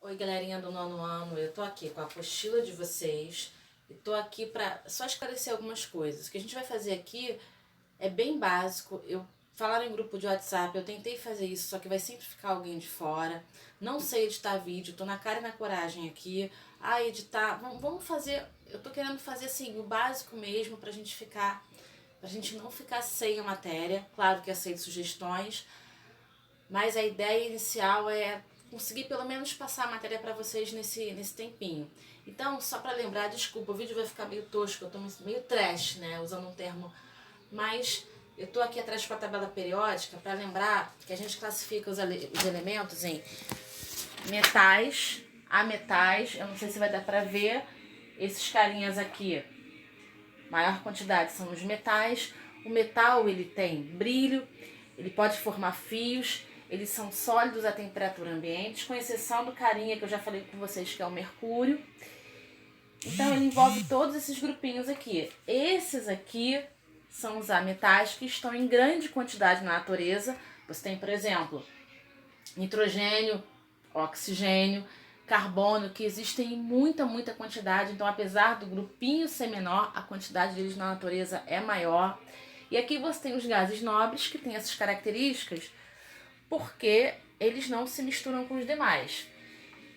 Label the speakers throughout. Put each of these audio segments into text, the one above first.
Speaker 1: Oi, galerinha do nono ano, eu tô aqui com a apostila de vocês e tô aqui pra só esclarecer algumas coisas. O que a gente vai fazer aqui é bem básico. Falaram em grupo de WhatsApp, eu tentei fazer isso, só que vai sempre ficar alguém de fora. Não sei editar vídeo, tô na cara e na coragem aqui. Editar, vamos fazer, eu tô querendo fazer assim, o básico mesmo pra gente não ficar sem a matéria. Claro que aceito sugestões, mas a ideia inicial é conseguir pelo menos passar a matéria para vocês nesse tempinho. Então, só para lembrar, desculpa, o vídeo vai ficar meio tosco, eu tô meio trash, né, usando um termo, mas eu tô aqui atrás com a tabela periódica para lembrar que a gente classifica os elementos em metais, ametais, eu não sei se vai dar para ver, esses carinhas aqui, maior quantidade são os metais. O metal, ele tem brilho, ele pode formar fios, eles são sólidos à temperatura ambiente, com exceção do carinha que eu já falei com vocês, que é o mercúrio. Então ele envolve todos esses grupinhos aqui. Esses aqui são os ametais que estão em grande quantidade na natureza. Você tem, por exemplo, nitrogênio, oxigênio, carbono, que existem em muita quantidade. Então, apesar do grupinho ser menor, a quantidade deles na natureza é maior. E aqui você tem os gases nobres, que têm essas características, porque eles não se misturam com os demais.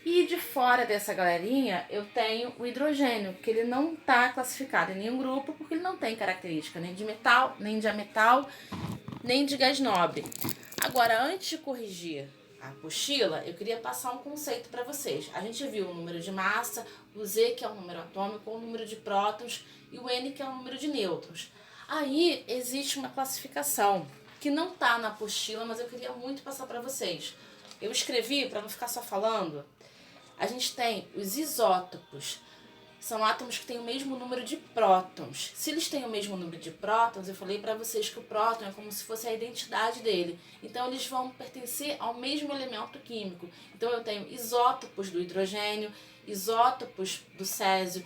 Speaker 1: E de fora dessa galerinha, eu tenho o hidrogênio, que ele não está classificado em nenhum grupo, porque ele não tem característica nem de metal, nem de ametal, nem de gás nobre. Agora, antes de corrigir a apostila, eu queria passar um conceito para vocês. A gente viu o número de massa, o Z, que é o número atômico, o número de prótons, e o N, que é o número de nêutrons. Aí existe uma classificação que não está na apostila, mas eu queria muito passar para vocês. Eu escrevi para não ficar só falando. A gente tem os isótopos. São átomos que têm o mesmo número de prótons. Se eles têm o mesmo número de prótons, eu falei para vocês que o próton é como se fosse a identidade dele. Então eles vão pertencer ao mesmo elemento químico. Então eu tenho isótopos do hidrogênio, isótopos do césio,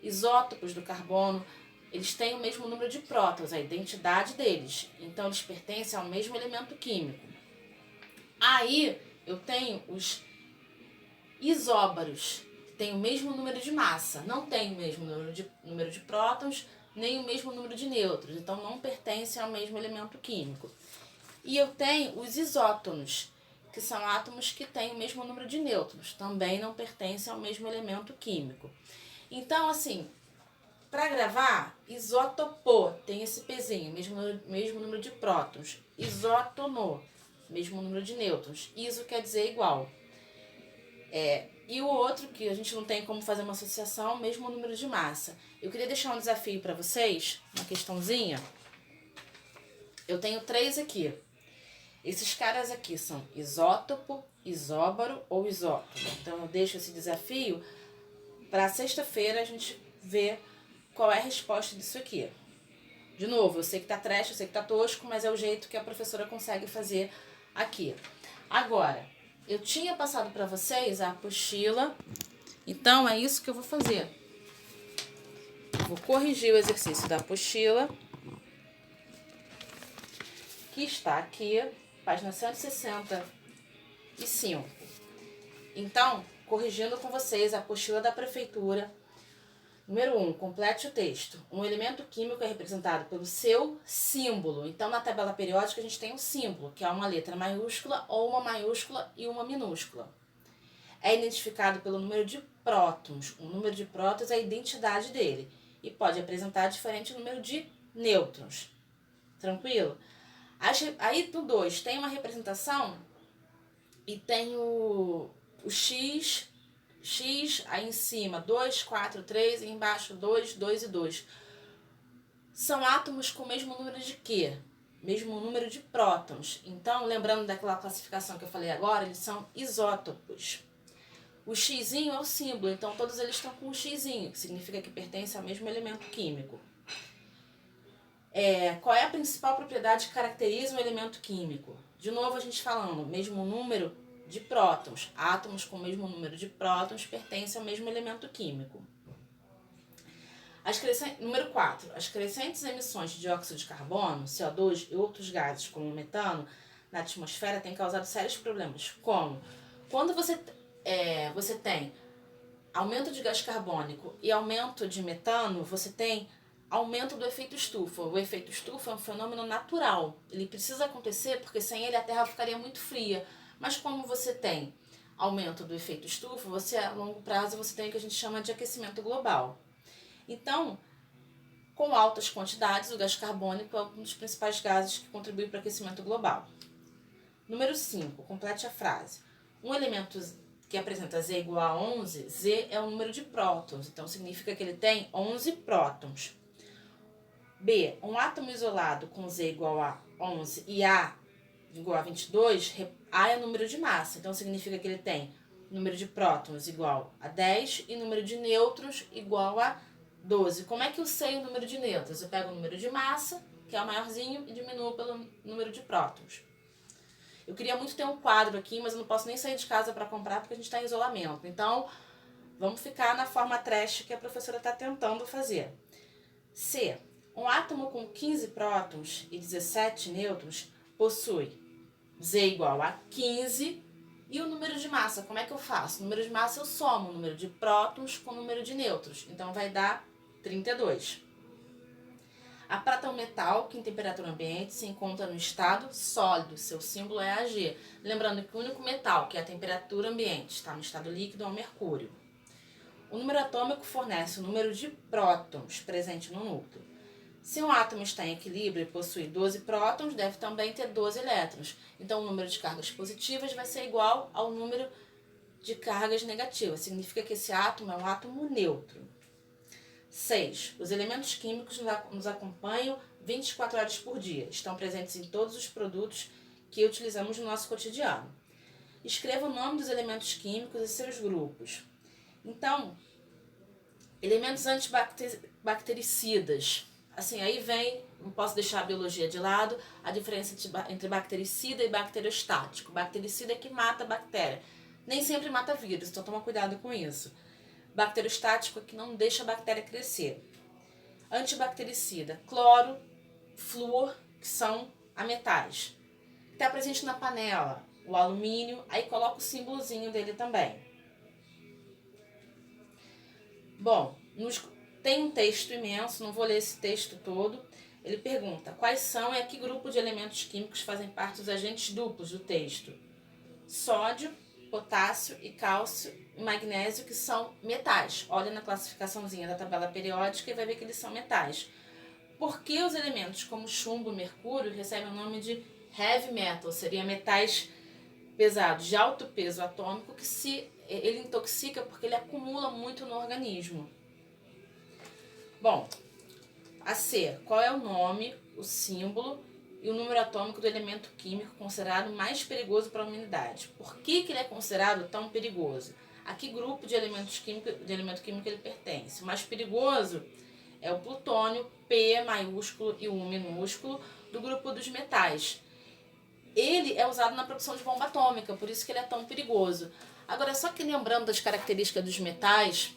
Speaker 1: isótopos do carbono. Eles têm o mesmo número de prótons, a identidade deles. Então eles pertencem ao mesmo elemento químico. Aí eu tenho os isóbaros, que têm o mesmo número de massa. Não tem o mesmo número de prótons, nem o mesmo número de nêutrons. Então não pertencem ao mesmo elemento químico. E eu tenho os isótonos, que são átomos que têm o mesmo número de nêutrons. Também não pertencem ao mesmo elemento químico. Então, assim, para gravar, isótopo tem esse pezinho, mesmo número de prótons. Isótono, mesmo número de nêutrons. Iso quer dizer igual. E o outro, que a gente não tem como fazer uma associação, mesmo número de massa. Eu queria deixar um desafio para vocês, uma questãozinha. Eu tenho 3 aqui. Esses caras aqui são isótopo, isóbaro ou isótopo. Então eu deixo esse desafio para sexta-feira a gente ver qual é a resposta disso aqui. De novo, eu sei que tá trash, eu sei que tá tosco, mas é o jeito que a professora consegue fazer aqui. Agora, eu tinha passado para vocês a apostila, então é isso que eu vou fazer. Vou corrigir o exercício da apostila, que está aqui, página 165. Então, corrigindo com vocês a apostila da prefeitura. Número 1, complete o texto. Um elemento químico é representado pelo seu símbolo. Então, na tabela periódica, a gente tem um símbolo, que é uma letra maiúscula ou uma maiúscula e uma minúscula. É identificado pelo número de prótons. O número de prótons é a identidade dele. E pode apresentar diferente número de nêutrons. Tranquilo? Aí, no 2, tem uma representação e tem o X... aí em cima 2, 4, 3, e embaixo 2, 2 e 2. São átomos com o mesmo número de quê? Mesmo número de prótons. Então, lembrando daquela classificação que eu falei agora, eles são isótopos. O xizinho é o símbolo, então todos eles estão com o xizinho, que significa que pertence ao mesmo elemento químico. Qual é a principal propriedade que caracteriza um elemento químico? De novo a gente falando, mesmo número de prótons. Átomos com o mesmo número de prótons pertencem ao mesmo elemento químico. Número 4. As crescentes emissões de dióxido de carbono, CO2 e outros gases como o metano na atmosfera têm causado sérios problemas. Como? Quando você você tem aumento de gás carbônico e aumento de metano, você tem aumento do efeito estufa. O efeito estufa é um fenômeno natural. Ele precisa acontecer porque sem ele a Terra ficaria muito fria. Mas como você tem aumento do efeito estufa, você a longo prazo você tem o que a gente chama de aquecimento global. Então, com altas quantidades, o gás carbônico é um dos principais gases que contribui para o aquecimento global. Número 5, complete a frase. Um elemento que apresenta Z igual a 11, Z é o número de prótons, então significa que ele tem 11 prótons. B, um átomo isolado com Z igual a 11 e A igual a 22, A é o número de massa, então significa que ele tem número de prótons igual a 10 e número de nêutrons igual a 12. Como é que eu sei o número de nêutrons? Eu pego o número de massa, que é o maiorzinho, e diminuo pelo número de prótons. Eu queria muito ter um quadro aqui, mas eu não posso nem sair de casa para comprar porque a gente está em isolamento. Então, vamos ficar na forma trash que a professora está tentando fazer. C. Um átomo com 15 prótons e 17 nêutrons possui Z igual a 15 e o número de massa. Como é que eu faço? O número de massa eu somo o número de prótons com o número de nêutrons. Então, vai dar 32. A prata é um metal que em temperatura ambiente se encontra no estado sólido, seu símbolo é Ag. Lembrando que o único metal que é a temperatura ambiente está no estado líquido é o mercúrio. O número atômico fornece o número de prótons presente no núcleo. Se um átomo está em equilíbrio e possui 12 prótons, deve também ter 12 elétrons. Então o número de cargas positivas vai ser igual ao número de cargas negativas. Significa que esse átomo é um átomo neutro. 6. Os elementos químicos nos acompanham 24 horas por dia. Estão presentes em todos os produtos que utilizamos no nosso cotidiano. Escreva o nome dos elementos químicos e seus grupos. Então, elementos antibactericidas. Assim, aí vem, não posso deixar a biologia de lado, a diferença entre bactericida e bacteriostático. Bactericida é que mata a bactéria. Nem sempre mata vírus, então toma cuidado com isso. Bacteriostático é que não deixa a bactéria crescer. Antibactericida, cloro, flúor, que são ametais. Está presente na panela, o alumínio, aí coloca o símbolozinho dele também. Bom, tem um texto imenso, não vou ler esse texto todo. Ele pergunta quais são e a que grupo de elementos químicos fazem parte dos agentes duplos do texto. Sódio, potássio e cálcio e magnésio, que são metais. Olha na classificaçãozinha da tabela periódica e vai ver que eles são metais. Por que os elementos como chumbo e mercúrio recebem o nome de heavy metal? Seria metais pesados, de alto peso atômico, que ele intoxica porque ele acumula muito no organismo. Bom, a C. Qual é o nome, o símbolo e o número atômico do elemento químico considerado mais perigoso para a humanidade? Por que ele é considerado tão perigoso? A que grupo de elemento químico ele pertence? O mais perigoso é o plutônio, P maiúsculo e U minúsculo, do grupo dos metais. Ele é usado na produção de bomba atômica, por isso que ele é tão perigoso. Agora, só que lembrando das características dos metais,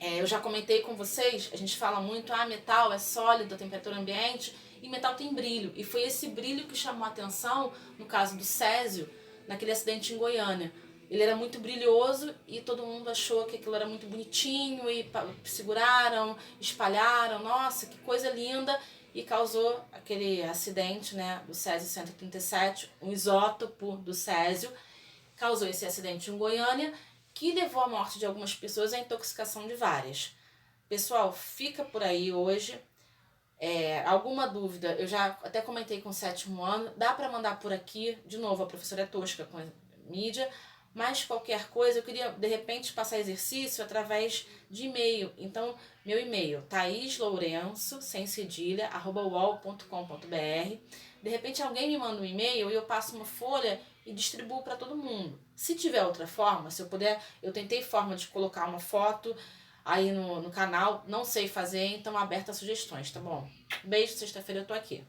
Speaker 1: eu já comentei com vocês, a gente fala muito, metal é sólido a temperatura ambiente, e metal tem brilho. E foi esse brilho que chamou a atenção, no caso do césio, naquele acidente em Goiânia. Ele era muito brilhoso e todo mundo achou que aquilo era muito bonitinho e seguraram, espalharam, nossa, que coisa linda, e causou aquele acidente, né, do césio-137, um isótopo do césio, causou esse acidente em Goiânia, que levou à morte de algumas pessoas e à intoxicação de várias. Pessoal, fica por aí hoje. Alguma dúvida, eu já até comentei com o 7º ano, dá para mandar por aqui, de novo, a professora é tosca com a mídia, mas qualquer coisa, eu queria, de repente, passar exercício através de e-mail. Então, meu e-mail, thaislourenço, sem cedilha, @uol.com.br. De repente, alguém me manda um e-mail e eu passo uma folha e distribuo para todo mundo. Se tiver outra forma, se eu puder, eu tentei forma de colocar uma foto aí no canal, não sei fazer, então aberta a sugestões, tá bom? Beijo, sexta-feira eu tô aqui.